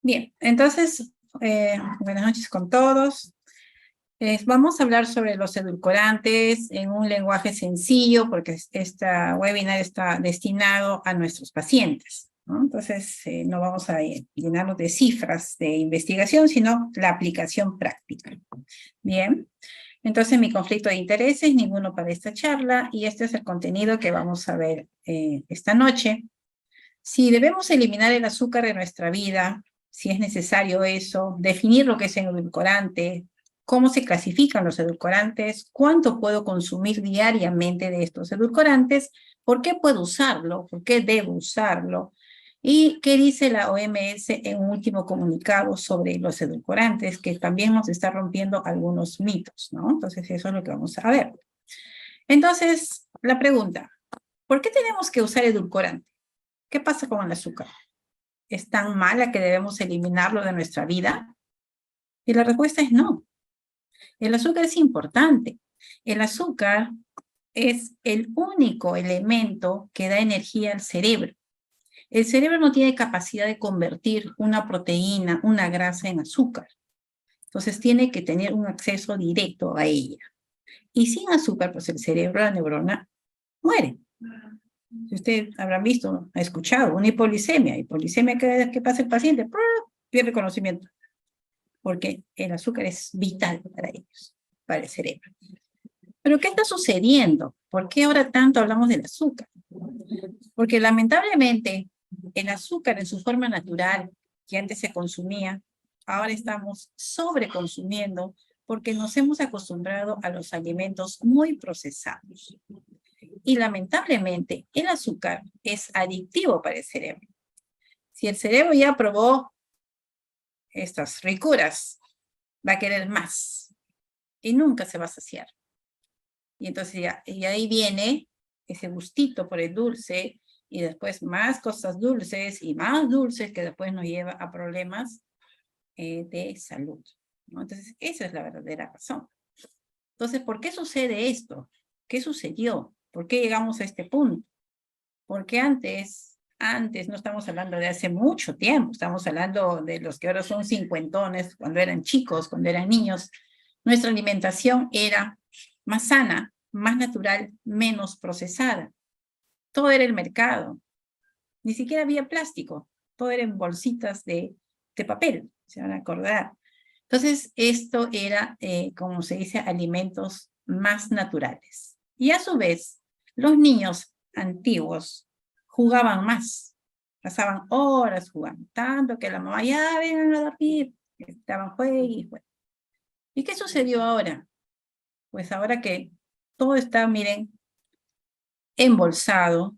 Bien, entonces, buenas noches con todos. Vamos a hablar sobre los edulcorantes en un lenguaje sencillo, porque esta webinar está destinado a nuestros pacientes, ¿no? Entonces, no vamos a llenarnos de cifras de investigación, sino la aplicación práctica. Bien, entonces mi conflicto de intereses, ninguno para esta charla, y este es el contenido que vamos a ver esta noche. Si debemos eliminar el azúcar de nuestra vida, si es necesario eso, definir lo que es un edulcorante, cómo se clasifican los edulcorantes, cuánto puedo consumir diariamente de estos edulcorantes, por qué puedo usarlo, por qué debo usarlo, y qué dice la OMS en un último comunicado sobre los edulcorantes, que también nos está rompiendo algunos mitos, ¿no? Entonces eso es lo que vamos a ver. Entonces, la pregunta, ¿por qué tenemos que usar edulcorante? ¿Qué pasa con el azúcar? ¿Es tan mala que debemos eliminarlo de nuestra vida? Y la respuesta es no. El azúcar es importante. El azúcar es el único elemento que da energía al cerebro. El cerebro no tiene capacidad de convertir una proteína, una grasa en azúcar. Entonces tiene que tener un acceso directo a ella. Y sin azúcar, pues el cerebro, la neurona, muere. Si ustedes habrán visto, ha escuchado, una hipoglicemia. Hipoglicemia, ¿qué pasa el paciente? Pierde conocimiento, porque el azúcar es vital para ellos, para el cerebro. Pero ¿qué está sucediendo? ¿Por qué ahora tanto hablamos del azúcar? Porque lamentablemente el azúcar en su forma natural, que antes se consumía, ahora estamos sobreconsumiendo porque nos hemos acostumbrado a los alimentos muy procesados. Y lamentablemente el azúcar es adictivo para el cerebro. Si el cerebro ya probó estas ricuras, va a querer más y nunca se va a saciar. Y entonces ya, y ahí viene ese gustito por el dulce y después más cosas dulces y más dulces que después nos lleva a problemas de salud, ¿no? Entonces esa es la verdadera razón. Entonces, ¿por qué sucede esto? ¿Qué sucedió? ¿Por qué llegamos a este punto? Porque antes no estamos hablando de hace mucho tiempo, estamos hablando de los que ahora son cincuentones, cuando eran chicos, cuando eran niños, nuestra alimentación era más sana, más natural, menos procesada. Todo era el mercado, ni siquiera había plástico, todo era en bolsitas de papel, se van a acordar. Entonces, esto era, como se dice, alimentos más naturales. Y a su vez, los niños antiguos jugaban más, pasaban horas jugando, tanto que la mamá, ya vengan a dormir, estaban juegue y juegue. ¿Y qué sucedió ahora? Pues ahora que todo está, miren, embolsado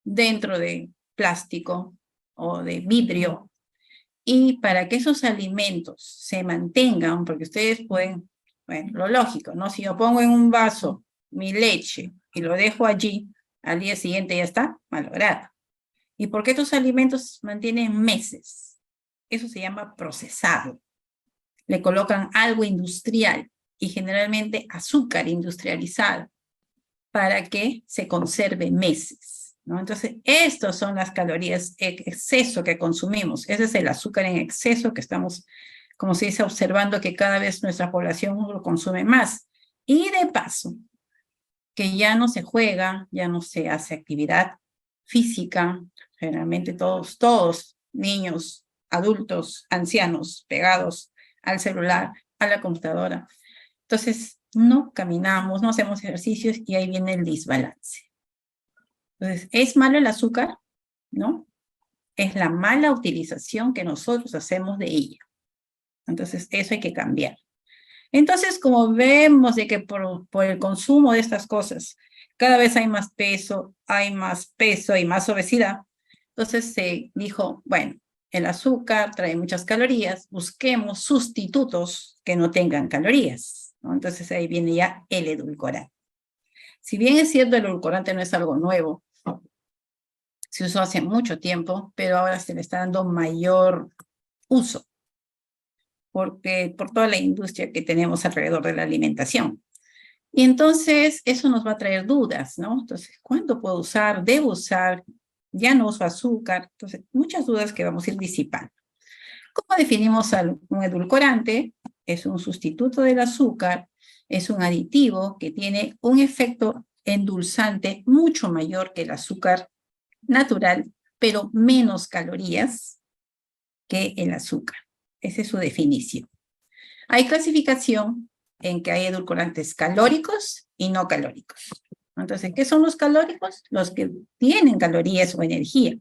dentro de plástico o de vidrio, y para que esos alimentos se mantengan, porque ustedes pueden, bueno, lo lógico, ¿no? Si yo pongo en un vaso mi leche y lo dejo allí, al día siguiente ya está malograda. ¿Y por qué estos alimentos mantienen meses? Eso se llama procesado. Le colocan algo industrial y generalmente azúcar industrializado para que se conserve meses, ¿no? Entonces, estas son las calorías exceso que consumimos. Ese es el azúcar en exceso que estamos, como se dice, observando que cada vez nuestra población lo consume más. Y de paso, que ya no se juega, ya no se hace actividad física, generalmente todos, niños, adultos, ancianos, pegados al celular, a la computadora. Entonces, no caminamos, no hacemos ejercicios y ahí viene el desbalance. Entonces, ¿es malo el azúcar? ¿No? Es la mala utilización que nosotros hacemos de ella. Entonces, eso hay que cambiar. Entonces, como vemos de que por el consumo de estas cosas, cada vez hay más peso, hay más obesidad, entonces se dijo, bueno, el azúcar trae muchas calorías, busquemos sustitutos que no tengan calorías, ¿no? Entonces ahí viene ya el edulcorante. Si bien es cierto, el edulcorante no es algo nuevo, se usó hace mucho tiempo, pero ahora se le está dando mayor uso por toda la industria que tenemos alrededor de la alimentación. Y entonces eso nos va a traer dudas, ¿no? Entonces, ¿cuánto puedo usar? ¿Debo usar? Ya no uso azúcar. Entonces, muchas dudas que vamos a ir disipando. ¿Cómo definimos un edulcorante? Es un sustituto del azúcar, es un aditivo que tiene un efecto endulzante mucho mayor que el azúcar natural, pero menos calorías que el azúcar. Esa es su definición. Hay clasificación en que hay edulcorantes calóricos y no calóricos. Entonces, ¿qué son los calóricos? Los que tienen calorías o energía,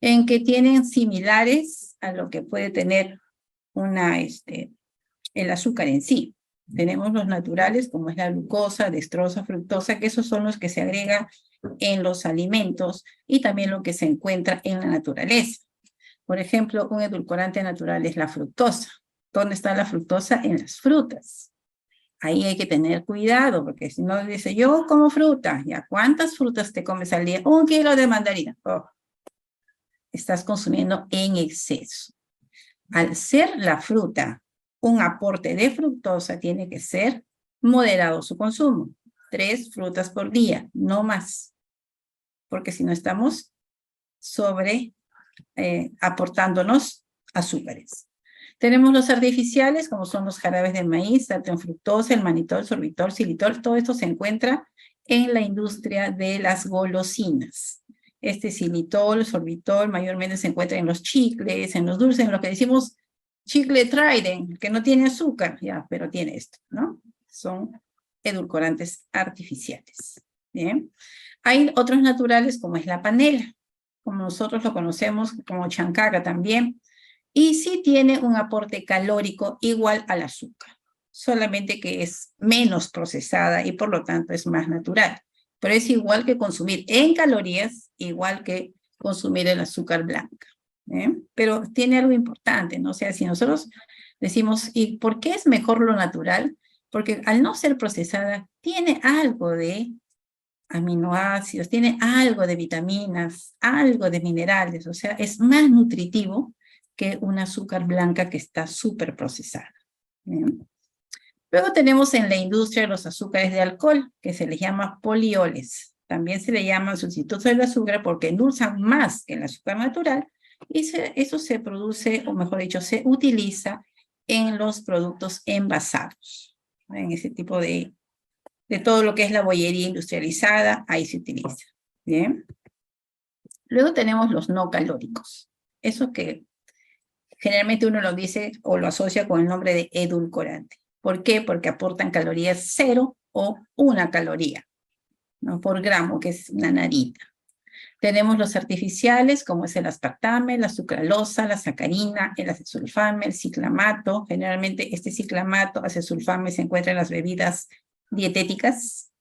en que tienen similares a lo que puede tener el azúcar en sí. Tenemos los naturales, como es la glucosa, dextrosa, fructosa, que esos son los que se agregan en los alimentos y también lo que se encuentra en la naturaleza. Por ejemplo, un edulcorante natural es la fructosa. ¿Dónde está la fructosa? En las frutas. Ahí hay que tener cuidado, porque si no dice, yo como fruta, ¿ya cuántas frutas te comes al día? 1 kilo de mandarina. Oh, estás consumiendo en exceso. Al ser la fruta un aporte de fructosa, tiene que ser moderado su consumo. 3 frutas por día, no más. Porque si no estamos aportándonos azúcares. Tenemos los artificiales, como son los jarabes de maíz, alto en fructosa, el manitol, sorbitol, xilitol, todo esto se encuentra en la industria de las golosinas. Este xilitol, sorbitol, mayormente se encuentra en los chicles, en los dulces, en lo que decimos chicle Trident, que no tiene azúcar, ya, pero tiene esto, ¿no? Son edulcorantes artificiales. Bien. Hay otros naturales, como es la panela, como nosotros lo conocemos como chancaca también, y sí tiene un aporte calórico igual al azúcar, solamente que es menos procesada y por lo tanto es más natural. Pero es igual que consumir en calorías, igual que consumir el azúcar blanca. Pero tiene algo importante, ¿no? O sea, si nosotros decimos, ¿y por qué es mejor lo natural? Porque al no ser procesada, tiene algo de aminoácidos, tiene algo de vitaminas, algo de minerales, o sea, es más nutritivo que un azúcar blanca que está súper procesada. ¿Bien? Luego tenemos en la industria los azúcares de alcohol, que se les llama polioles. También se le llaman sustitutos del azúcar porque endulzan más que el azúcar natural y eso se produce, o mejor dicho, se utiliza en los productos envasados, en ese tipo de todo lo que es la bollería industrializada, ahí se utiliza. Bien. Luego tenemos los no calóricos. Eso que generalmente uno lo dice o lo asocia con el nombre de edulcorante. ¿Por qué? Porque aportan calorías 0 o 1 caloría, ¿no? Por gramo, que es una narita. Tenemos los artificiales, como es el aspartame, la sucralosa, la sacarina, el acesulfame, el ciclamato. Generalmente este ciclamato, acesulfame, se encuentra en las bebidas dietéticas.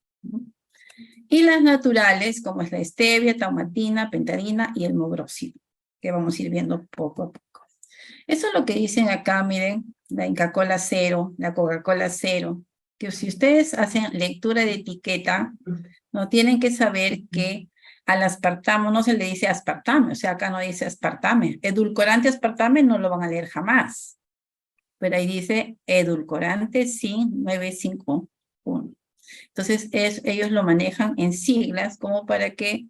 Y las naturales, como es la stevia, taumatina, pentadina y el mogrósilo, que vamos a ir viendo poco a poco. Eso es lo que dicen acá, miren, la Inca Kola cero, la Coca-Cola cero, que si ustedes hacen lectura de etiqueta, no tienen que saber que al aspartamo no se le dice aspartame, o sea, acá no dice aspartame. Edulcorante aspartame no lo van a leer jamás, pero ahí dice edulcorante sin 951. Entonces, ellos lo manejan en siglas como para que,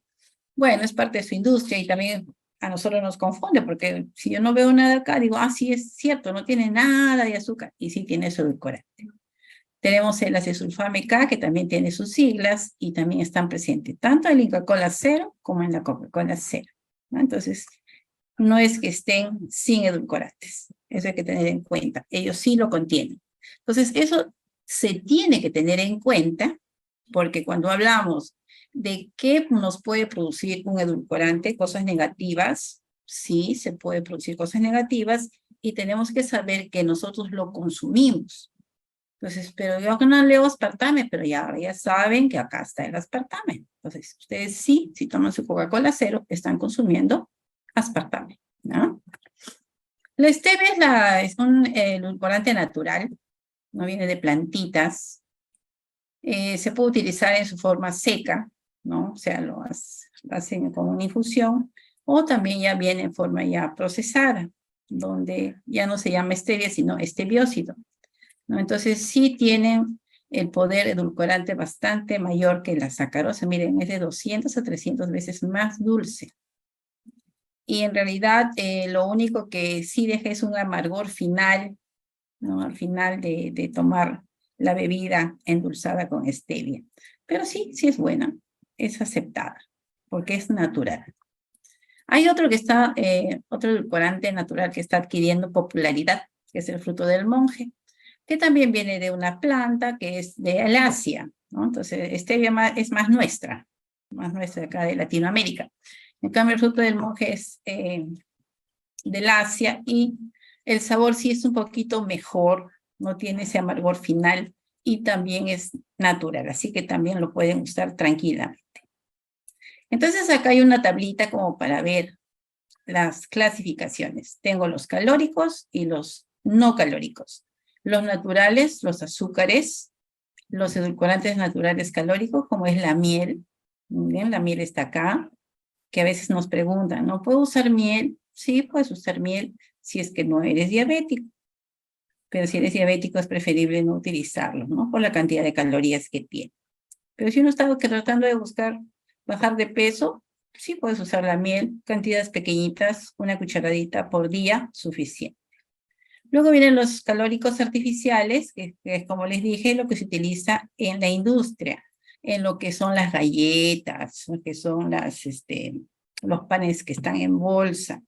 bueno, es parte de su industria y también a nosotros nos confunde, porque si yo no veo nada acá, digo, sí es cierto, no tiene nada de azúcar, y sí tiene su edulcorante. Tenemos el acesulfame K, que también tiene sus siglas, y también están presentes, tanto en la Coca-Cola cero como en la Coca-Cola cero, ¿no? Entonces, no es que estén sin edulcorantes, eso hay que tener en cuenta, ellos sí lo contienen. Entonces, eso se tiene que tener en cuenta, porque cuando hablamos de qué nos puede producir un edulcorante, cosas negativas, sí, se puede producir cosas negativas, y tenemos que saber que nosotros lo consumimos. Entonces, pero yo no leo aspartame, pero ya saben que acá está el aspartame. Entonces, ustedes sí, si toman su Coca-Cola cero, están consumiendo aspartame, ¿no? La stevia es un edulcorante natural, no viene de plantitas. Se puede utilizar en su forma seca, ¿no? O sea, lo hacen con una infusión, o también ya viene en forma ya procesada, donde ya no se llama stevia, sino estebiócido, ¿no? Entonces sí tienen el poder edulcorante bastante mayor que la sacarosa. Miren, es de 200 a 300 veces más dulce. y en realidad lo único que sí deja es un amargor final, ¿no? Al final de tomar la bebida endulzada con stevia. Pero sí, sí es buena, es aceptada, porque es natural. Hay otro que está, otro edulcorante natural que está adquiriendo popularidad, que es el fruto del monje, que también viene de una planta que es de Asia, ¿no? Entonces, stevia es más nuestra acá de Latinoamérica. En cambio, el fruto del monje es del Asia y el sabor sí es un poquito mejor, no tiene ese amargor final y también es natural, así que también lo pueden usar tranquilamente. Entonces acá hay una tablita como para ver las clasificaciones. Tengo los calóricos y los no calóricos. Los naturales, los azúcares, los edulcorantes naturales calóricos, como es la miel. Muy bien, la miel está acá, que a veces nos preguntan, ¿no puedo usar miel? Sí, puedes usar miel si es que no eres diabético. Pero si eres diabético es preferible no utilizarlo, ¿no? Por la cantidad de calorías que tiene. Pero si uno está tratando de buscar bajar de peso, sí puedes usar la miel, cantidades pequeñitas, una cucharadita por día, suficiente. Luego vienen los calóricos artificiales, que es como les dije, lo que se utiliza en la industria, en lo que son las galletas, lo que son los panes que están en bolsa,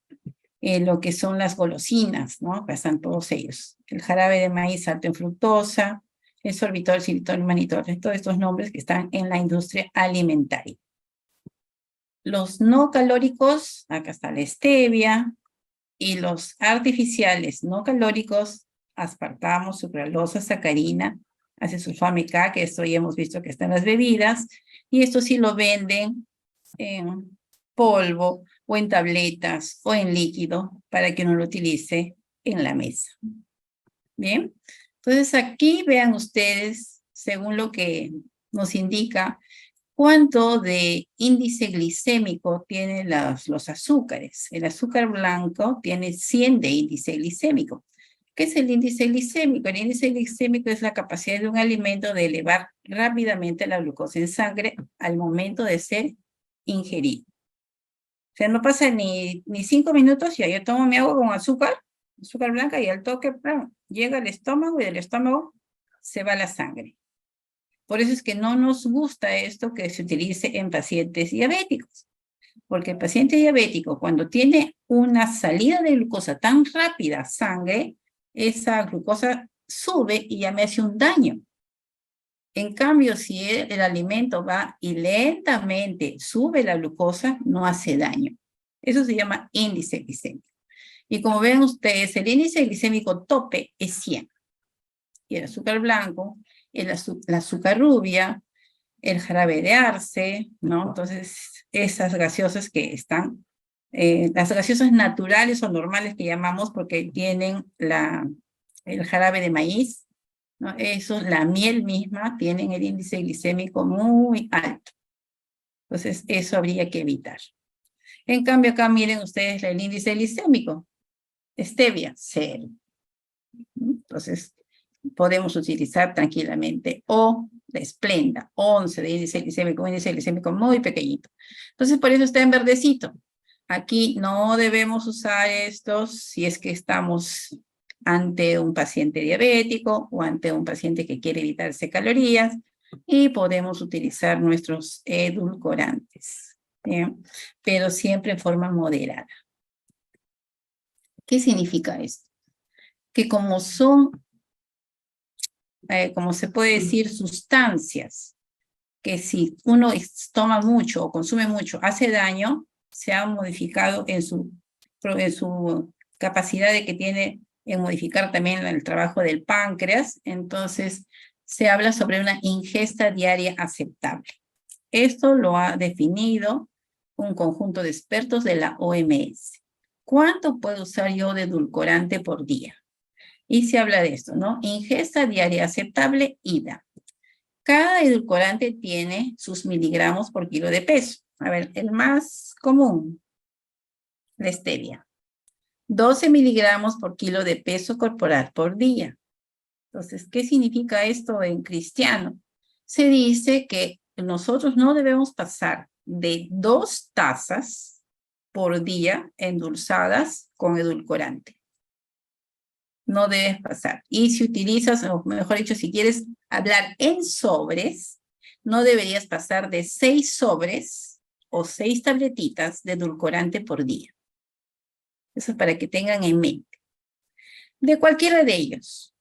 en lo que son las golosinas, ¿no? Acá están todos ellos. El jarabe de maíz alto en fructosa, el sorbitol, xilitol, manitol, todos estos nombres que están en la industria alimentaria. Los no calóricos, acá está la stevia, y los artificiales no calóricos, aspartamo, sucralosa, sacarina, acesulfame K, que esto ya hemos visto que está en las bebidas, y esto sí lo venden en polvo o en tabletas o en líquido para que uno lo utilice en la mesa. Bien, entonces aquí vean ustedes, según lo que nos indica, cuánto de índice glicémico tienen los azúcares. El azúcar blanco tiene 100 de índice glicémico. ¿Qué es el índice glicémico? El índice glicémico es la capacidad de un alimento de elevar rápidamente la glucosa en sangre al momento de ser ingerido. O sea, no pasa ni 5 minutos, ya yo tomo mi agua con azúcar blanca, y al toque llega al estómago y del estómago se va la sangre. Por eso es que no nos gusta esto que se utilice en pacientes diabéticos, porque el paciente diabético, cuando tiene una salida de glucosa tan rápida, sangre, esa glucosa sube y ya me hace un daño. En cambio, si el alimento va y lentamente sube la glucosa, no hace daño. Eso se llama índice glicémico. Y como ven ustedes, el índice glicémico tope es 100. Y el azúcar blanco, la azúcar rubia, el jarabe de arce, ¿no? Entonces, esas gaseosas que están, las gaseosas naturales o normales que llamamos porque tienen el jarabe de maíz, ¿no? Eso, la miel misma, tienen el índice glicémico muy alto. Entonces, eso habría que evitar. En cambio, acá miren ustedes el índice glicémico. Stevia, 0. Entonces, podemos utilizar tranquilamente. O la Splenda, 11 de índice glicémico, un índice glicémico muy pequeñito. Entonces, por eso está en verdecito. Aquí no debemos usar estos si es que estamos ante un paciente diabético o ante un paciente que quiere evitarse calorías, y podemos utilizar nuestros edulcorantes, ¿bien? Pero siempre en forma moderada. ¿Qué significa esto? Que como son, como se puede decir, sustancias que si uno toma mucho o consume mucho hace daño, se ha modificado en su capacidad de que tiene en modificar también el trabajo del páncreas. Entonces se habla sobre una ingesta diaria aceptable. Esto lo ha definido un conjunto de expertos de la OMS. ¿Cuánto puedo usar yo de edulcorante por día? Y se habla de esto, ¿no? Ingesta diaria aceptable, IDA. Cada edulcorante tiene sus miligramos por kilo de peso. A ver, el más común, la stevia. 12 miligramos por kilo de peso corporal por día. Entonces, ¿qué significa esto en cristiano? Se dice que nosotros no debemos pasar de 2 tazas por día endulzadas con edulcorante. No debes pasar. Y si utilizas, o mejor dicho, si quieres hablar en sobres, no deberías pasar de 6 sobres o 6 tabletitas de edulcorante por día. Eso es para que tengan en mente. De cualquiera de ellos,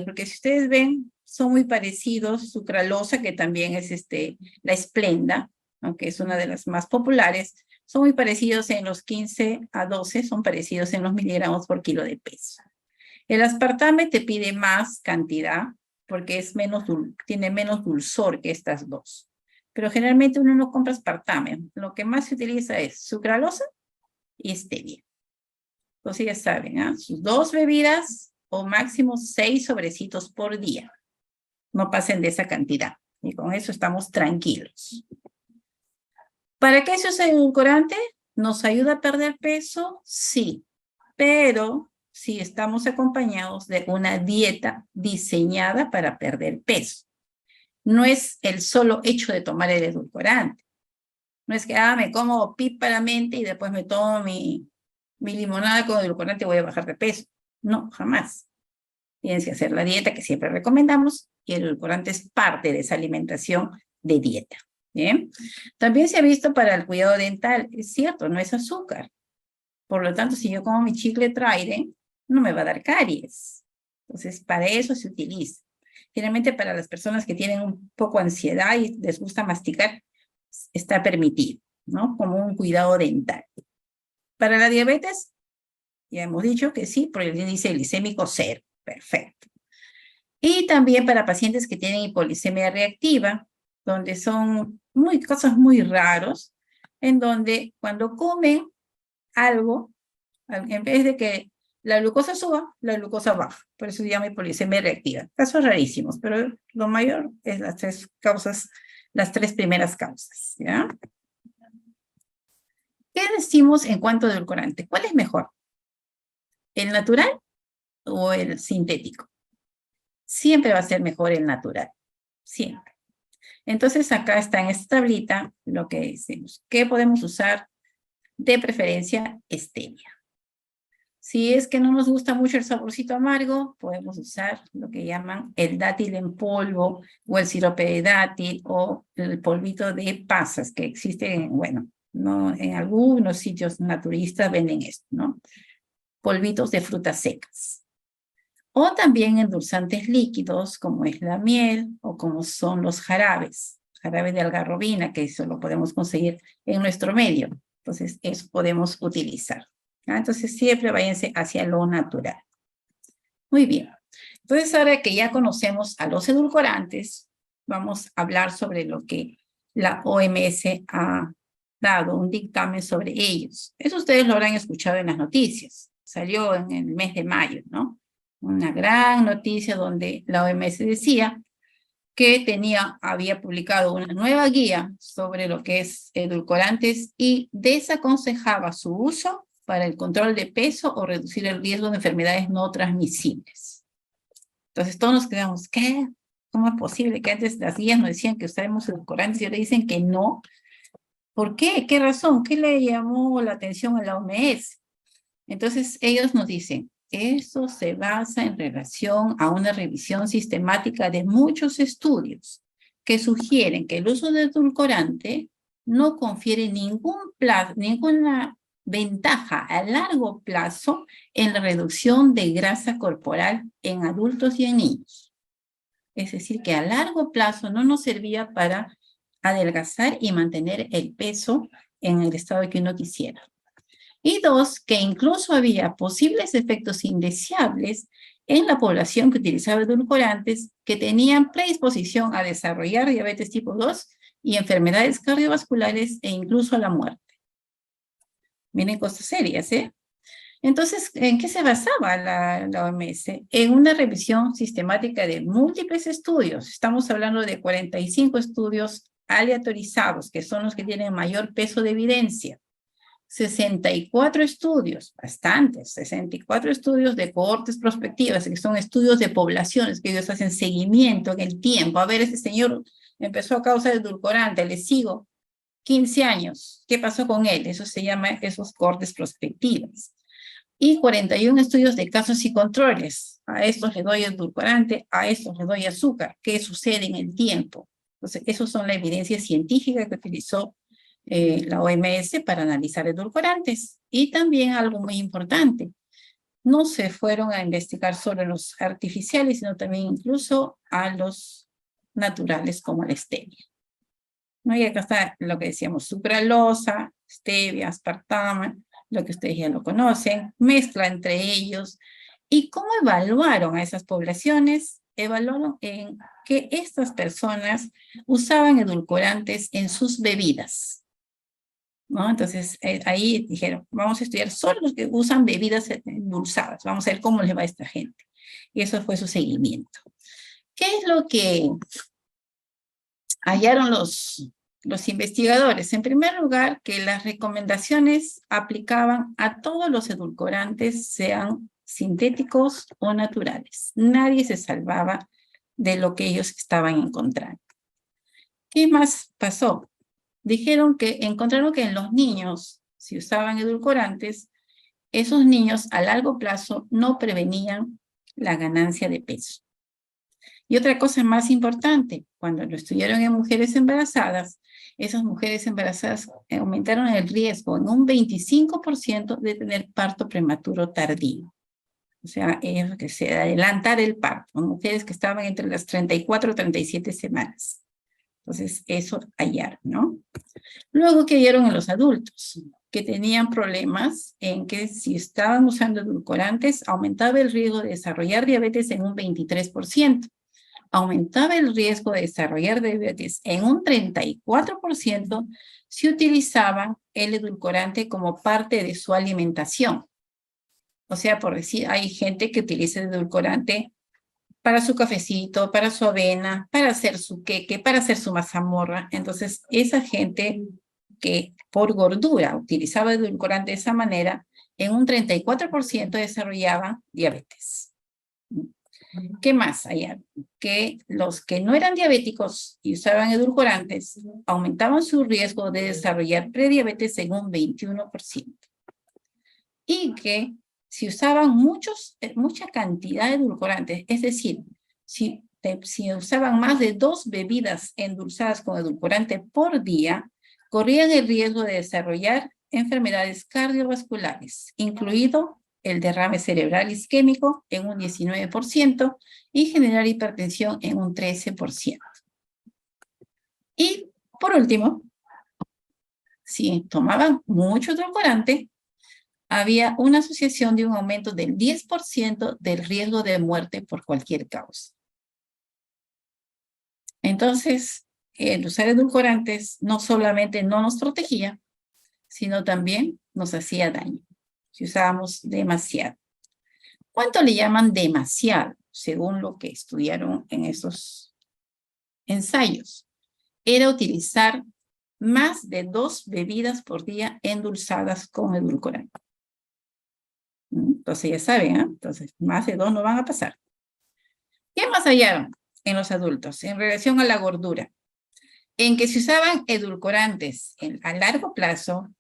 porque si ustedes ven, son muy parecidos, sucralosa, que también es la Splenda, aunque es una de las más populares, son muy parecidos en los 15 a 12, son parecidos en los miligramos por kilo de peso. El aspartame te pide más cantidad, porque es tiene menos dulzor que estas dos. Pero generalmente uno no compra aspartame, lo que más se utiliza es sucralosa y stevia. Entonces ya saben, ¿eh? Sus 2 bebidas o máximo 6 sobrecitos por día. No pasen de esa cantidad. Y con eso estamos tranquilos. ¿Para qué se usa el edulcorante? ¿Nos ayuda a perder peso? Sí. Pero si estamos acompañados de una dieta diseñada para perder peso. No es el solo hecho de tomar el edulcorante. No es que, me como píparamente y después me tomo mi limonada con edulcorante y voy a bajar de peso. No, jamás. Tienes que hacer la dieta que siempre recomendamos y el edulcorante es parte de esa alimentación de dieta. ¿Bien? También se ha visto para el cuidado dental. Es cierto, no es azúcar. Por lo tanto, si yo como mi chicle Trident, no me va a dar caries. Entonces, para eso se utiliza. Generalmente para las personas que tienen un poco ansiedad y les gusta masticar, está permitido, ¿no? Como un cuidado dental. Para la diabetes, ya hemos dicho que sí, por el índice glicémico 0. Perfecto. Y también para pacientes que tienen hipoglicemia reactiva, donde son casos muy raros, en donde cuando comen algo, en vez de que la glucosa suba, la glucosa baja. Por eso se llama hipoglicemia reactiva. Casos rarísimos, pero lo mayor es las 3 causas, las 3 primeras causas, ¿ya? ¿Qué decimos en cuanto a edulcorante? ¿Cuál es mejor? ¿El natural o el sintético? Siempre va a ser mejor el natural. Siempre. Entonces, acá está en esta tablita lo que decimos. ¿Qué podemos usar? De preferencia, stevia. Si es que no nos gusta mucho el saborcito amargo, podemos usar lo que llaman el dátil en polvo o el sirope de dátil o el polvito de pasas que existen, no, en algunos sitios naturistas venden esto, ¿no? Polvitos de frutas secas. O también endulzantes líquidos como es la miel o como son los jarabes de algarrobina, que eso lo podemos conseguir en nuestro medio. Entonces, eso podemos utilizar. Entonces, siempre váyanse hacia lo natural. Muy bien. Entonces, ahora que ya conocemos a los edulcorantes, vamos a hablar sobre lo que la OMS ha dado, un dictamen sobre ellos. Eso ustedes lo habrán escuchado en las noticias. Salió en el mes de mayo, ¿no? Una gran noticia donde la OMS decía que había publicado una nueva guía sobre lo que es edulcorantes y desaconsejaba su uso para el control de peso o reducir el riesgo de enfermedades no transmisibles. Entonces todos nos quedamos, ¿qué? ¿Cómo es posible que antes las guías nos decían que usáramos edulcorantes y ahora dicen que no? ¿Por qué? ¿Qué razón? ¿Qué le llamó la atención a la OMS? Entonces ellos nos dicen, eso se basa en relación a una revisión sistemática de muchos estudios que sugieren que el uso de edulcorante no confiere ninguna ventaja a largo plazo en la reducción de grasa corporal en adultos y en niños. Es decir, que a largo plazo no nos servía para adelgazar y mantener el peso en el estado que uno quisiera. Y 2, que incluso había posibles efectos indeseables en la población que utilizaba edulcorantes que tenían predisposición a desarrollar diabetes tipo 2 y enfermedades cardiovasculares e incluso a la muerte. Miren cosas serias, ¿eh? Entonces, ¿en qué se basaba la OMS? En una revisión sistemática de múltiples estudios. Estamos hablando de 45 estudios aleatorizados, que son los que tienen mayor peso de evidencia. 64 estudios, bastantes, 64 estudios de cohortes prospectivas, que son estudios de poblaciones, que ellos hacen seguimiento en el tiempo. A ver, este señor empezó a causa de edulcorante, le sigo. 15 años. ¿Qué pasó con él? Eso se llama esos cortes prospectivos. Y 41 estudios de casos y controles. A estos le doy edulcorante, a estos le doy azúcar. ¿Qué sucede en el tiempo? Entonces, esos son la evidencia científica que utilizó la OMS para analizar edulcorantes. Y también algo muy importante, no se fueron a investigar solo los artificiales, sino también incluso a los naturales como la stevia. ¿No? Y acá está lo que decíamos, sucralosa, stevia, aspartama, lo que ustedes ya lo conocen, mezcla entre ellos. ¿Y cómo evaluaron a esas poblaciones? Evaluaron en que estas personas usaban edulcorantes en sus bebidas, ¿no? Entonces, ahí dijeron, vamos a estudiar solo los que usan bebidas endulzadas, vamos a ver cómo les va a esta gente. Y eso fue su seguimiento. ¿Qué es lo que hallaron los investigadores? En primer lugar, que las recomendaciones aplicaban a todos los edulcorantes, sean sintéticos o naturales. Nadie se salvaba de lo que ellos estaban encontrando. ¿Qué más pasó? Dijeron que encontraron que en los niños, si usaban edulcorantes, esos niños a largo plazo no prevenían la ganancia de peso. Y otra cosa más importante, cuando lo estudiaron en mujeres embarazadas, esas mujeres embarazadas aumentaron el riesgo en un 25% de tener parto prematuro tardío. O sea, que se adelantar el parto, mujeres que estaban entre las 34 y 37 semanas. Entonces, eso hallaron, ¿no? Luego, ¿qué hallaron en los adultos? Que tenían problemas en que si estaban usando edulcorantes, aumentaba el riesgo de desarrollar diabetes en un 23%. Aumentaba el riesgo de desarrollar diabetes en un 34% si utilizaban el edulcorante como parte de su alimentación. O sea, por decir, hay gente que utiliza el edulcorante para su cafecito, para su avena, para hacer su queque, para hacer su mazamorra. Entonces, esa gente que por gordura utilizaba edulcorante de esa manera, en un 34% desarrollaba diabetes. ¿Qué más hay? Que los que no eran diabéticos y usaban edulcorantes aumentaban su riesgo de desarrollar prediabetes en un 21%. Y que si usaban mucha cantidad de edulcorantes, es decir, si usaban más de 2 bebidas endulzadas con edulcorante por día, corrían el riesgo de desarrollar enfermedades cardiovasculares, incluido el derrame cerebral isquémico en un 19% y generar hipertensión en un 13%. Y por último, si tomaban mucho edulcorante, había una asociación de un aumento del 10% del riesgo de muerte por cualquier causa. Entonces, el usar edulcorantes no solamente no nos protegía, sino también nos hacía daño si usábamos demasiado. ¿Cuánto le llaman demasiado? Según lo que estudiaron en esos ensayos. Era utilizar más de 2 bebidas por día endulzadas con edulcorante. Entonces ya saben, ¿eh? Entonces más de 2 no van a pasar. ¿Qué más hallaron en los adultos en relación a la gordura? En que si usaban edulcorantes a largo plazo,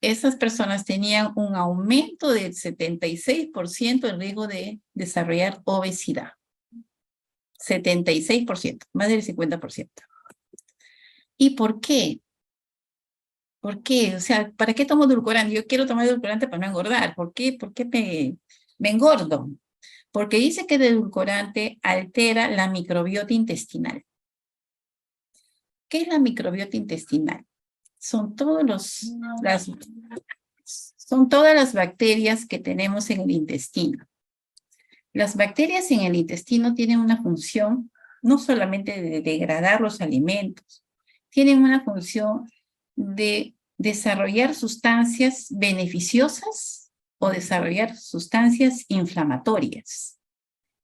esas personas tenían un aumento del 76% en riesgo de desarrollar obesidad. 76%, más del 50%. ¿Y por qué? ¿Por qué? O sea, ¿para qué tomo edulcorante? Yo quiero tomar edulcorante para no engordar. ¿Por qué me engordo? Porque dice que el edulcorante altera la microbiota intestinal. ¿Qué es la microbiota intestinal? Son todas las bacterias que tenemos en el intestino. Las bacterias en el intestino tienen una función no solamente de degradar los alimentos, tienen una función de desarrollar sustancias beneficiosas o desarrollar sustancias inflamatorias.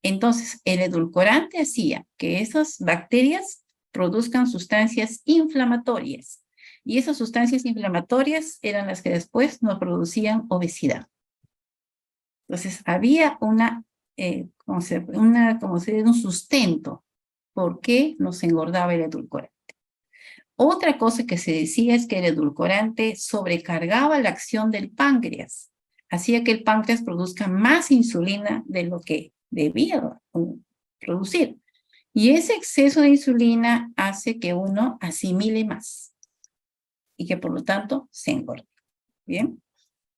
Entonces, el edulcorante hacía que esas bacterias produzcan sustancias inflamatorias. Y esas sustancias inflamatorias eran las que después nos producían obesidad. Entonces, había un sustento por qué nos engordaba el edulcorante. Otra cosa que se decía es que el edulcorante sobrecargaba la acción del páncreas, hacía que el páncreas produzca más insulina de lo que debía producir. Y ese exceso de insulina hace que uno asimile más y que por lo tanto se engorde. ¿Bien?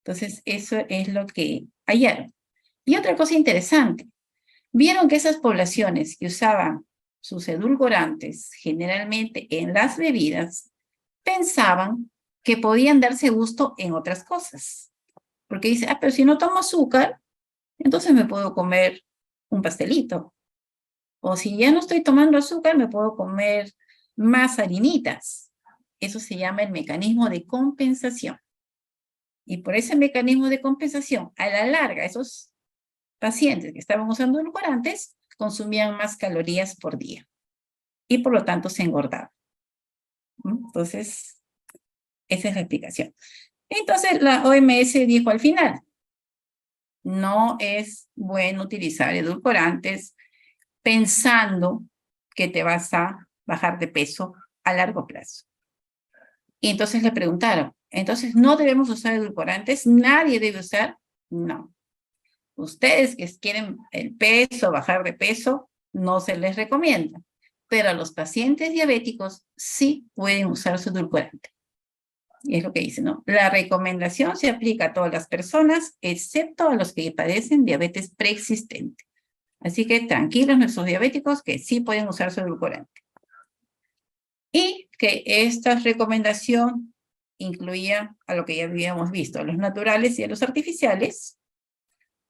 Entonces, eso es lo que hallaron. Y otra cosa interesante, vieron que esas poblaciones que usaban sus edulcorantes generalmente en las bebidas, pensaban que podían darse gusto en otras cosas. Porque dice, pero si no tomo azúcar, entonces me puedo comer un pastelito. O si ya no estoy tomando azúcar, me puedo comer más harinitas. Eso se llama el mecanismo de compensación. Y por ese mecanismo de compensación, a la larga, esos pacientes que estaban usando edulcorantes consumían más calorías por día. Y por lo tanto se engordaban. Entonces, esa es la explicación. Entonces, la OMS dijo al final, no es bueno utilizar edulcorantes pensando que te vas a bajar de peso a largo plazo. Y entonces le preguntaron, ¿entonces no debemos usar edulcorantes? ¿Nadie debe usar? No. Ustedes que quieren el peso, bajar de peso, no se les recomienda. Pero a los pacientes diabéticos sí pueden usar su edulcorante. Y es lo que dice, ¿no? La recomendación se aplica a todas las personas, excepto a los que padecen diabetes preexistente. Así que tranquilos nuestros diabéticos que sí pueden usar su edulcorante. Y que esta recomendación incluía a lo que ya habíamos visto, a los naturales y a los artificiales,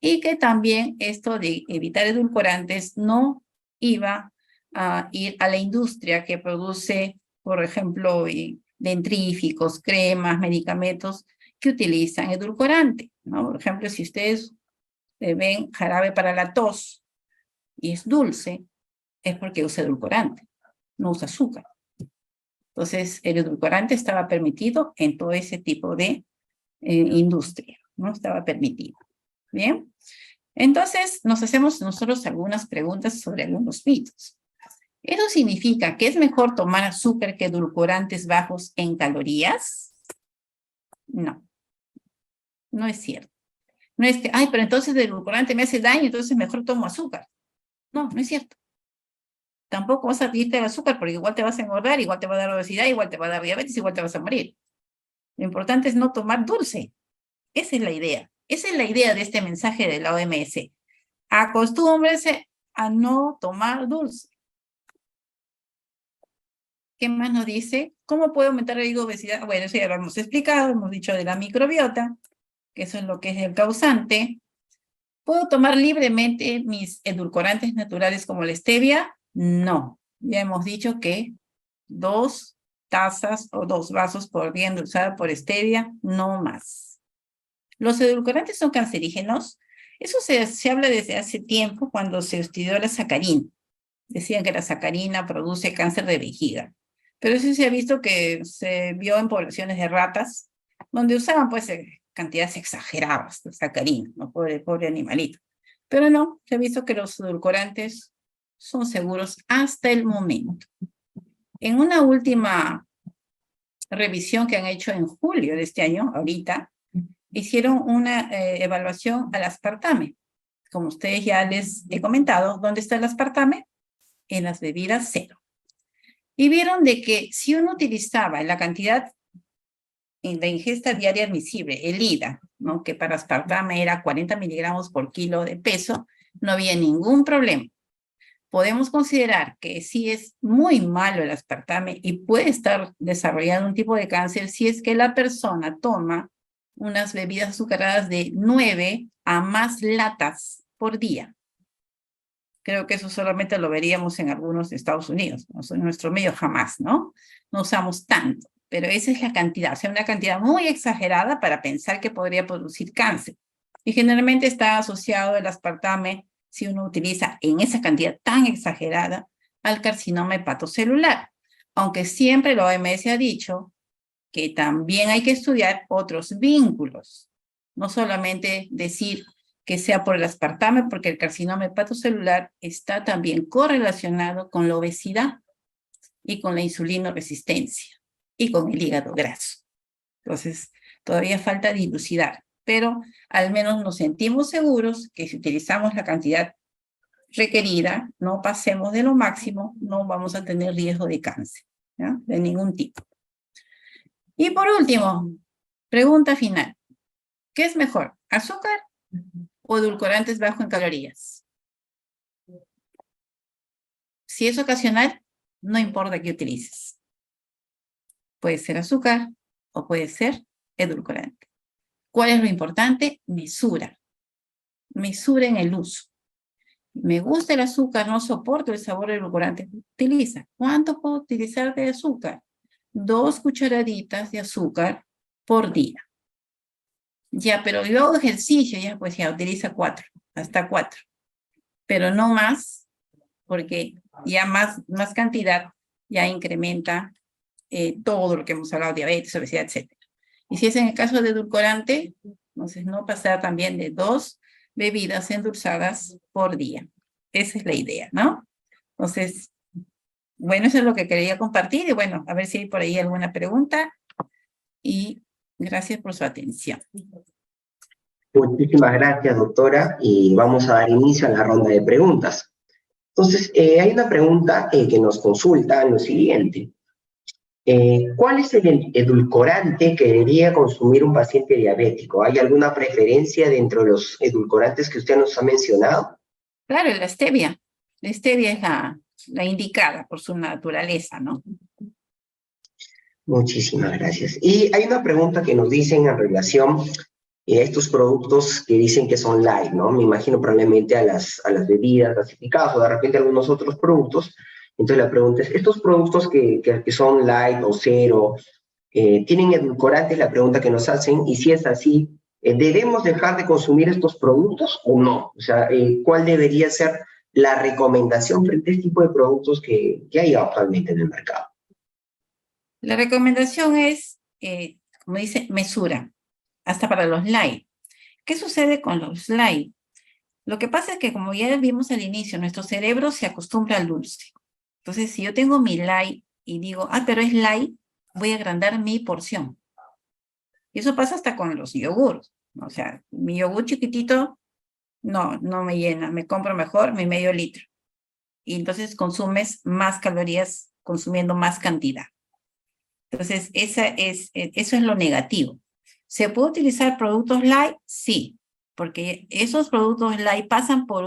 y que también esto de evitar edulcorantes no iba a ir a la industria que produce, por ejemplo, dentríficos, cremas, medicamentos que utilizan edulcorante, ¿no? Por ejemplo, si ustedes ven jarabe para la tos y es dulce, es porque usa edulcorante, no usa azúcar. Entonces, el edulcorante estaba permitido en todo ese tipo de industria, ¿no? Estaba permitido. ¿Bien? Entonces, nos hacemos nosotros algunas preguntas sobre algunos mitos. ¿Eso significa que es mejor tomar azúcar que edulcorantes bajos en calorías? No, no es cierto. No es que, pero entonces el edulcorante me hace daño, entonces mejor tomo azúcar. No, no es cierto. Tampoco vas a irte al azúcar porque igual te vas a engordar, igual te va a dar obesidad, igual te va a dar diabetes, igual te vas a morir. Lo importante es no tomar dulce. Esa es la idea. Esa es la idea de este mensaje de la OMS. Acostúmbrese a no tomar dulce. ¿Qué más nos dice? ¿Cómo puede aumentar el riesgo de obesidad? Bueno, eso ya lo hemos explicado, hemos dicho de la microbiota, que eso es lo que es el causante. ¿Puedo tomar libremente mis edulcorantes naturales como la stevia? No. Ya hemos dicho que 2 tazas o 2 vasos por día endulzada por stevia, no más. ¿Los edulcorantes son cancerígenos? Eso se habla desde hace tiempo cuando se estudió la sacarina. Decían que la sacarina produce cáncer de vejiga. Pero eso se ha visto que se vio en poblaciones de ratas, donde usaban pues cantidades exageradas de sacarina, ¿no? Pobre animalito. Pero no, se ha visto que los edulcorantes son seguros hasta el momento. En una última revisión que han hecho en julio de este año, ahorita, hicieron una evaluación al aspartame. Como ustedes ya les he comentado, ¿dónde está el aspartame? En las bebidas cero. Y vieron de que si uno utilizaba la cantidad en la ingesta diaria admisible, el IDA, ¿no? Que para aspartame era 40 miligramos por kilo de peso, no había ningún problema. Podemos considerar que sí es muy malo el aspartame y puede estar desarrollando un tipo de cáncer si es que la persona toma unas bebidas azucaradas de 9 a más latas por día. Creo que eso solamente lo veríamos en algunos de Estados Unidos. En nuestro medio jamás, ¿no? No usamos tanto, pero esa es la cantidad, o sea, una cantidad muy exagerada para pensar que podría producir cáncer. Y generalmente está asociado el aspartame, si uno utiliza en esa cantidad tan exagerada, al carcinoma hepatocelular. Aunque siempre la OMS ha dicho que también hay que estudiar otros vínculos. No solamente decir que sea por el aspartame, porque el carcinoma hepatocelular está también correlacionado con la obesidad y con la insulinoresistencia. y con el hígado graso. Entonces, todavía falta dilucidar, pero al menos nos sentimos seguros que si utilizamos la cantidad requerida, no pasemos de lo máximo, no vamos a tener riesgo de cáncer, ¿ya? De ningún tipo. Y por último, pregunta final. ¿Qué es mejor, azúcar o edulcorantes bajo en calorías? Si es ocasional, no importa qué utilices. Puede ser azúcar o puede ser edulcorante. ¿Cuál es lo importante? Mesura. Mesura en el uso. Me gusta el azúcar, no soporto el sabor del edulcorante. Utiliza. ¿Cuánto puedo utilizar de azúcar? 2 cucharaditas de azúcar por día. Ya, pero yo hago ejercicio, ya pues ya utiliza 4, hasta 4. Pero no más, porque ya más cantidad ya incrementa todo lo que hemos hablado, diabetes, obesidad, etc. Y si es en el caso de edulcorante, entonces no pasar también de 2 bebidas endulzadas por día. Esa es la idea, ¿no? Entonces, bueno, eso es lo que quería compartir y bueno, a ver si hay por ahí alguna pregunta y gracias por su atención. Muchísimas gracias, doctora, y vamos a dar inicio a la ronda de preguntas. Entonces, hay una pregunta que nos consulta en lo siguiente. ¿Cuál es el edulcorante que debería consumir un paciente diabético? ¿Hay alguna preferencia dentro de los edulcorantes que usted nos ha mencionado? Claro, la stevia. La stevia es la indicada por su naturaleza, ¿no? Muchísimas gracias. Y hay una pregunta que nos dicen en relación a estos productos que dicen que son light, ¿no? Me imagino probablemente a las bebidas gasificadas o de repente a algunos otros productos. Entonces la pregunta es, ¿estos productos que son light o cero, tienen edulcorantes? La pregunta que nos hacen, y si es así, ¿debemos dejar de consumir estos productos o no? O sea, ¿cuál debería ser la recomendación frente a este tipo de productos que hay actualmente en el mercado? La recomendación es, como dice, mesura, hasta para los light. ¿Qué sucede con los light? Lo que pasa es que, como ya vimos al inicio, nuestro cerebro se acostumbra al dulce. Entonces, si yo tengo mi light y digo, pero es light, voy a agrandar mi porción. Y eso pasa hasta con los yogures. O sea, mi yogur chiquitito, no me llena. Me compro mejor mi medio litro. Y entonces consumes más calorías consumiendo más cantidad. Entonces, eso es lo negativo. ¿Se puede utilizar productos light? Sí, porque esos productos light pasan por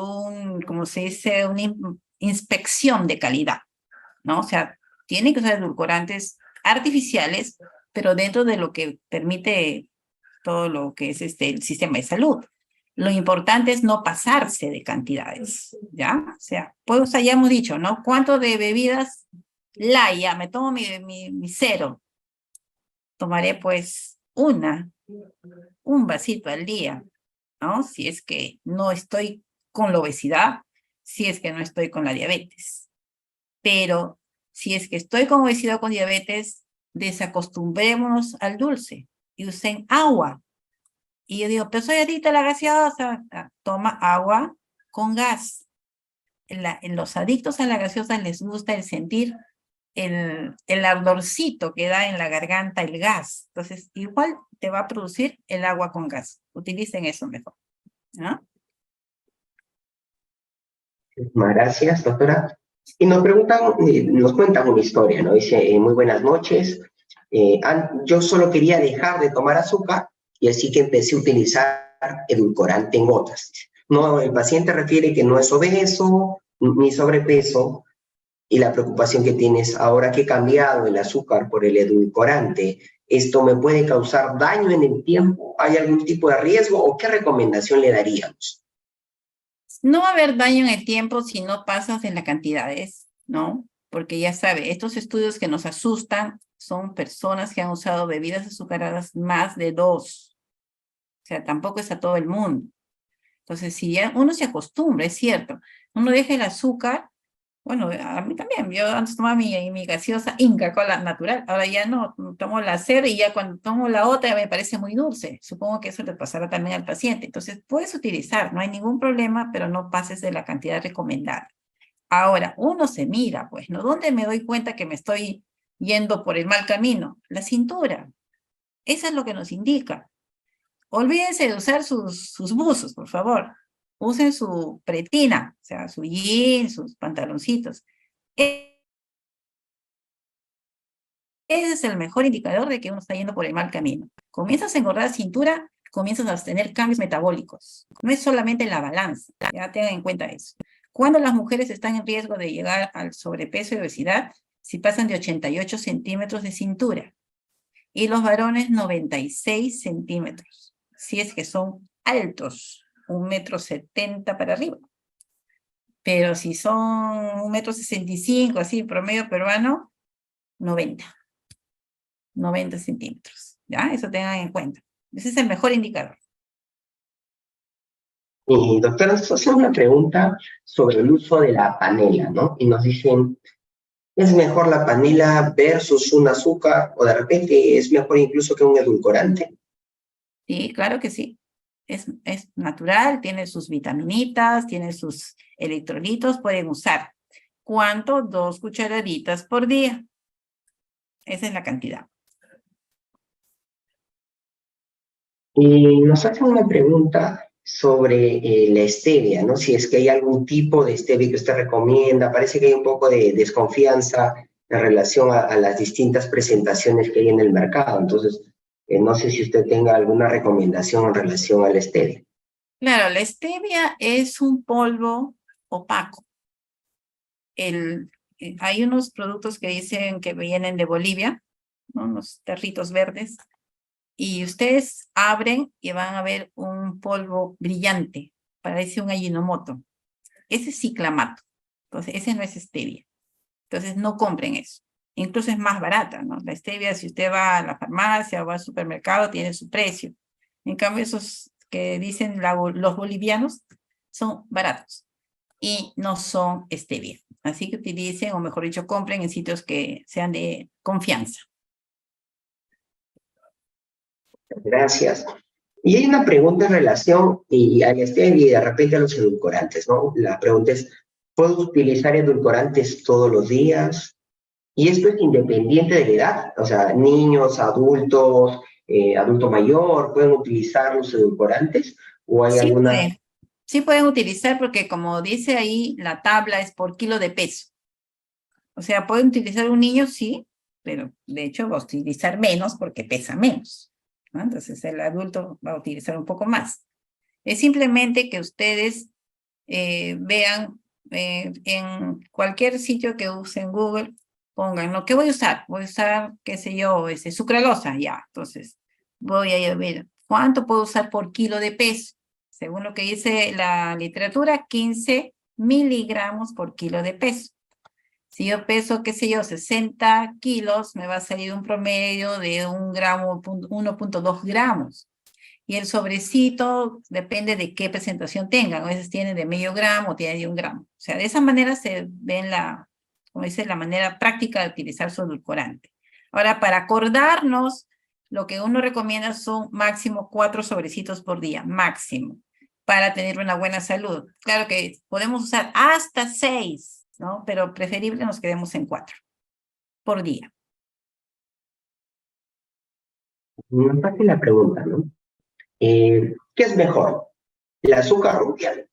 como se dice, una inspección de calidad, ¿no? O sea, tienen que ser edulcorantes artificiales, pero dentro de lo que permite todo lo que es el sistema de salud. Lo importante es no pasarse de cantidades, ¿ya? O sea, pues ya hemos dicho, ¿no? ¿Cuánto de bebidas light? Ya, me tomo mi cero. Tomaré pues un vasito al día, ¿no? Si es que no estoy con la obesidad, si es que no estoy con la diabetes. Pero si es que estoy con obesidad o con diabetes, desacostumbrémonos al dulce y usen agua. Y yo digo, pero soy adicta a la gaseosa. Toma agua con gas. En los adictos a la gaseosa les gusta el sentir el ardorcito que da en la garganta el gas. Entonces, igual te va a producir el agua con gas. Utilicen eso mejor, ¿no? Muchísimas gracias, doctora. Y nos cuentan una historia, ¿no? Dice, muy buenas noches. Yo solo quería dejar de tomar azúcar y así que empecé a utilizar edulcorante en gotas. No, el paciente refiere que no es obeso ni sobrepeso y la preocupación que tienes ahora que he cambiado el azúcar por el edulcorante, ¿esto me puede causar daño en el tiempo? ¿Hay algún tipo de riesgo o qué recomendación le daríamos? No va a haber daño en el tiempo si no pasas en las cantidades, ¿no? Porque ya sabe, estos estudios que nos asustan son personas que han usado bebidas azucaradas más de 2. O sea, tampoco es a todo el mundo. Entonces, si ya uno se acostumbra, es cierto, uno deja el azúcar, bueno, a mí también, yo antes tomaba mi gaseosa Inca Kola natural, ahora ya no, tomo la cero y ya cuando tomo la otra me parece muy dulce. Supongo que eso le pasará también al paciente. Entonces, puedes utilizar, no hay ningún problema, pero no pases de la cantidad recomendada. Ahora, uno se mira, pues, ¿no? ¿Dónde me doy cuenta que me estoy yendo por el mal camino? La cintura. Eso es lo que nos indica. Olvídense de usar sus buzos, por favor. Usen su pretina, o sea, su jean, sus pantaloncitos. Ese es el mejor indicador de que uno está yendo por el mal camino. Comienzas a engordar cintura, comienzas a tener cambios metabólicos. No es solamente la balanza, ya tengan en cuenta eso. Cuando las mujeres están en riesgo de llegar al sobrepeso y obesidad, si pasan de 88 centímetros de cintura. Y los varones 96 centímetros, si es que son altos, 1,70 m para arriba. Pero si son 1,65 m, así, promedio peruano, 90 centímetros. ¿Ya? Eso tengan en cuenta. Ese es el mejor indicador. Y doctora, nos hacen una pregunta sobre el uso de la panela, ¿no? Y nos dicen, ¿es mejor la panela versus un azúcar o de repente es mejor incluso que un edulcorante? Sí, claro que sí. Es natural, tiene sus vitaminitas, tiene sus electrolitos, pueden usar. ¿Cuánto? 2 cucharaditas por día. Esa es la cantidad. Y nos hacen una pregunta sobre la stevia, ¿no? Si es que hay algún tipo de stevia que usted recomienda. Parece que hay un poco de desconfianza en relación a las distintas presentaciones que hay en el mercado. Entonces, no sé si usted tenga alguna recomendación en relación a la stevia. Claro, la stevia es un polvo opaco. Hay unos productos que dicen que vienen de Bolivia, ¿no? Unos territos verdes, y ustedes abren y van a ver un polvo brillante, parece un Ajinomoto. Ese es ciclamato, entonces ese no es stevia. Entonces no compren eso. Incluso es más barata, ¿no? La stevia, si usted va a la farmacia o va al supermercado, tiene su precio. En cambio, esos que dicen los bolivianos son baratos y no son stevia. Así que utilicen, o mejor dicho, compren en sitios que sean de confianza. Gracias. Y hay una pregunta en relación a la stevia y de repente a los edulcorantes, ¿no? La pregunta es, ¿puedo utilizar edulcorantes todos los días? Y esto es independiente de la edad, o sea, niños, adultos, adulto mayor, ¿pueden utilizar los edulcorantes? ¿O hay Sí alguna? pueden, sí pueden utilizar porque como dice ahí, la tabla es por kilo de peso. O sea, pueden utilizar un niño, sí, pero de hecho va a utilizar menos porque pesa menos, ¿no? Entonces el adulto va a utilizar un poco más. Es simplemente que ustedes vean en cualquier sitio que usen Google, pongan, ¿no? ¿Qué voy a usar? Voy a usar, qué sé yo, sucralosa, ya. Entonces, voy a ver, ¿cuánto puedo usar por kilo de peso? Según lo que dice la literatura, 15 miligramos por kilo de peso. Si yo peso, qué sé yo, 60 kilos, me va a salir un promedio de 1,2 gramos. Y el sobrecito depende de qué presentación tengan. A veces tiene de medio gramo, tiene de 1 gramo. O sea, de esa manera se ve como dice, la manera práctica de utilizar su edulcorante. Ahora, para acordarnos, lo que uno recomienda son máximo 4 sobrecitos por día, máximo, para tener una buena salud. Claro que podemos usar hasta 6, ¿no? Pero preferible nos quedemos en 4 por día. Nos hace la pregunta, ¿no? ¿Qué es mejor? ¿El azúcar rubia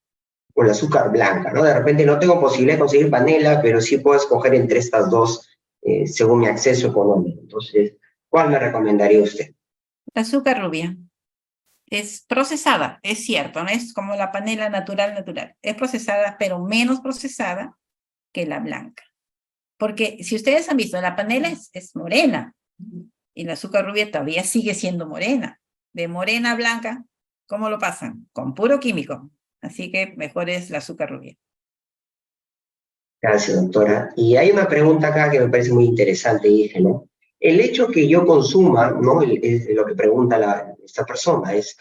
o el azúcar blanca, ¿no? De repente no tengo posibilidad de conseguir panela, pero sí puedo escoger entre estas dos según mi acceso económico. Entonces, ¿cuál me recomendaría usted? La azúcar rubia. Es procesada, es cierto, no es como la panela natural. Es procesada, pero menos procesada que la blanca. Porque si ustedes han visto, la panela es morena y la azúcar rubia todavía sigue siendo morena. De morena a blanca, ¿cómo lo pasan? Con puro químico. Así que mejor es la azúcar rubia. Gracias, doctora. Y hay una pregunta acá que me parece muy interesante, dije, ¿no? El hecho que yo consuma, ¿no? Es lo que pregunta esta persona, es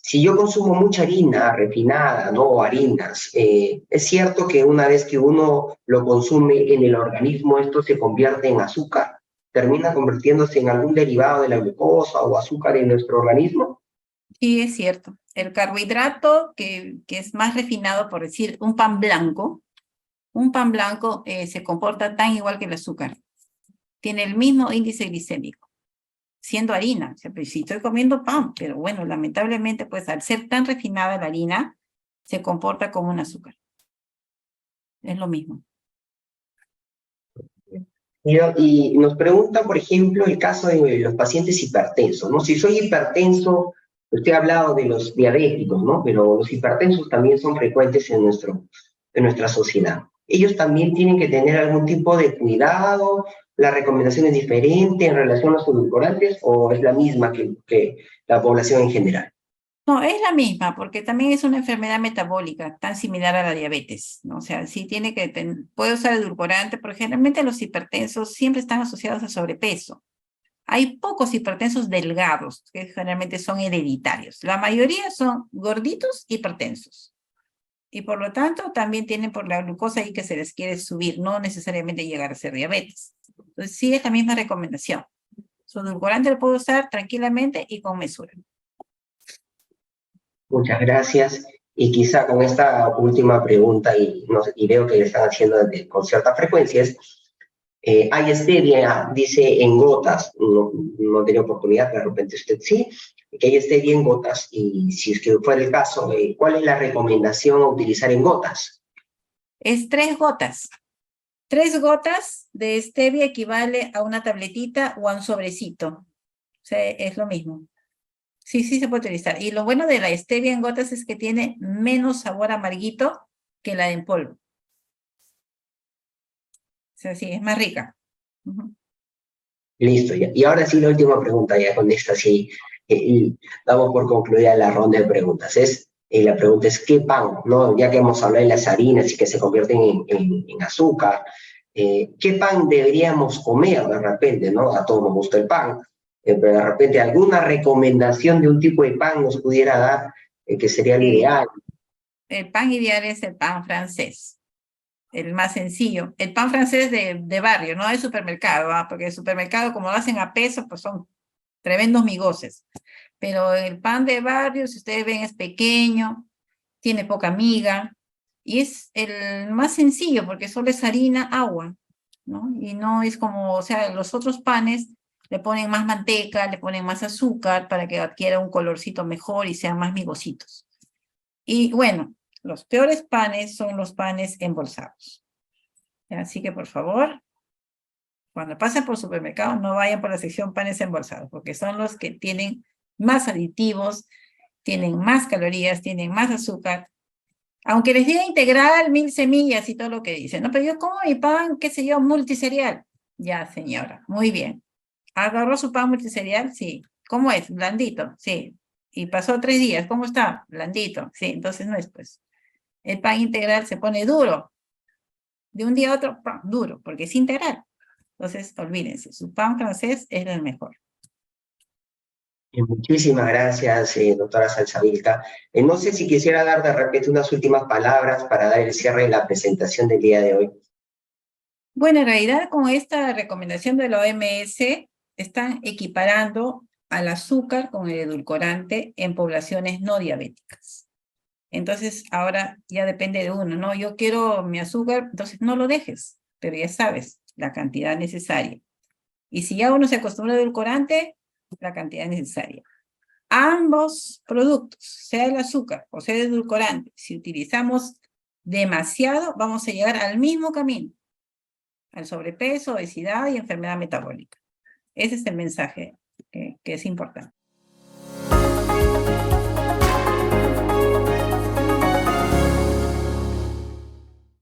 si yo consumo mucha harina refinada, ¿no? O harinas, ¿es cierto que una vez que uno lo consume en el organismo, esto se convierte en azúcar? ¿Termina convirtiéndose en algún derivado de la glucosa o azúcar en nuestro organismo? Sí, es cierto. El carbohidrato que es más refinado, por decir, un pan blanco se comporta tan igual que el azúcar. tiene el mismo índice glicémico, siendo harina. O sea, pues, si estoy comiendo pan, pero bueno, lamentablemente, pues al ser tan refinada la harina, se comporta como un azúcar. Es lo mismo. Y nos pregunta, por ejemplo, el caso de los pacientes hipertensos, ¿no? Si soy hipertenso, usted ha hablado de los diabéticos, ¿no? Pero los hipertensos también son frecuentes en nuestra sociedad. ¿Ellos también tienen que tener algún tipo de cuidado? ¿La recomendación es diferente en relación a los edulcorantes o es la misma que la población en general? No, es la misma, porque también es una enfermedad metabólica, tan similar a la diabetes, ¿no? O sea, sí tiene que, puede usar edulcorante, porque generalmente los hipertensos siempre están asociados a sobrepeso. Hay pocos hipertensos delgados, que generalmente son hereditarios. La mayoría son gorditos hipertensos. Y por lo tanto, también tienen por la glucosa ahí que se les quiere subir, no necesariamente llegar a ser diabetes. Entonces, sí es la misma recomendación. Su edulcorante lo puede usar tranquilamente y con mesura. Muchas gracias. Y quizá con esta última pregunta, y veo que le están haciendo con cierta frecuencia, es, hay stevia, dice, en gotas. No he tenido oportunidad, de repente usted sí, que hay stevia en gotas. Y si es que fuera el caso, ¿cuál es la recomendación a utilizar en gotas? Es 3 gotas. 3 gotas de stevia equivale a una tabletita o a un sobrecito. O sea, es lo mismo. Sí, sí se puede utilizar. Y lo bueno de la stevia en gotas es que tiene menos sabor amarguito que la en polvo. O sea, sí, es más rica. Listo, ya. Y ahora sí, la última pregunta, ya con esta sí, y damos por concluida la ronda de preguntas. La pregunta es, ¿qué pan? ¿No? Ya que hemos hablado de las harinas y que se convierten en azúcar, ¿qué pan deberíamos comer de repente? ¿No? A todos nos gusta el pan, pero de repente alguna recomendación de un tipo de pan nos pudiera dar, que sería lo ideal. El pan ideal es el pan francés, el más sencillo. El pan francés de barrio, no de supermercado, ¿ah? Porque el supermercado, como lo hacen a peso, pues son tremendos migoses. Pero el pan de barrio, si ustedes ven, es pequeño, tiene poca miga, y es el más sencillo, porque solo es harina, agua, ¿no? Y no es como, o sea, los otros panes le ponen más manteca, le ponen más azúcar para que adquiera un colorcito mejor y sean más migositos. Y bueno, los peores panes son los panes embolsados. Así que, por favor, cuando pasen por supermercado, no vayan por la sección panes embolsados, porque son los que tienen más aditivos, tienen más calorías, tienen más azúcar. Aunque les diga integral, 1000 semillas y todo lo que dicen, ¿no? Pero yo como mi pan, qué sé yo, multiserial. Ya, señora, muy bien. ¿Agarró su pan multiserial? Sí. ¿Cómo es? Blandito, sí. Y pasó 3 días, ¿cómo está? Blandito, sí. Entonces no es, pues. El pan integral se pone duro. De un día a otro, ¡pam!, duro, porque es integral. Entonces, olvídense, su pan francés es el mejor. Muchísimas gracias, doctora Salsavilca. No sé si quisiera dar de repente unas últimas palabras para dar el cierre de la presentación del día de hoy. Bueno, en realidad con esta recomendación de la OMS están equiparando al azúcar con el edulcorante en poblaciones no diabéticas. Entonces ahora ya depende de uno, ¿no? Yo quiero mi azúcar, entonces no lo dejes, pero ya sabes la cantidad necesaria. Y si ya uno se acostumbra al edulcorante, la cantidad necesaria. Ambos productos, sea el azúcar o sea el edulcorante, si utilizamos demasiado, vamos a llegar al mismo camino, al sobrepeso, obesidad y enfermedad metabólica. Ese es el mensaje que es importante.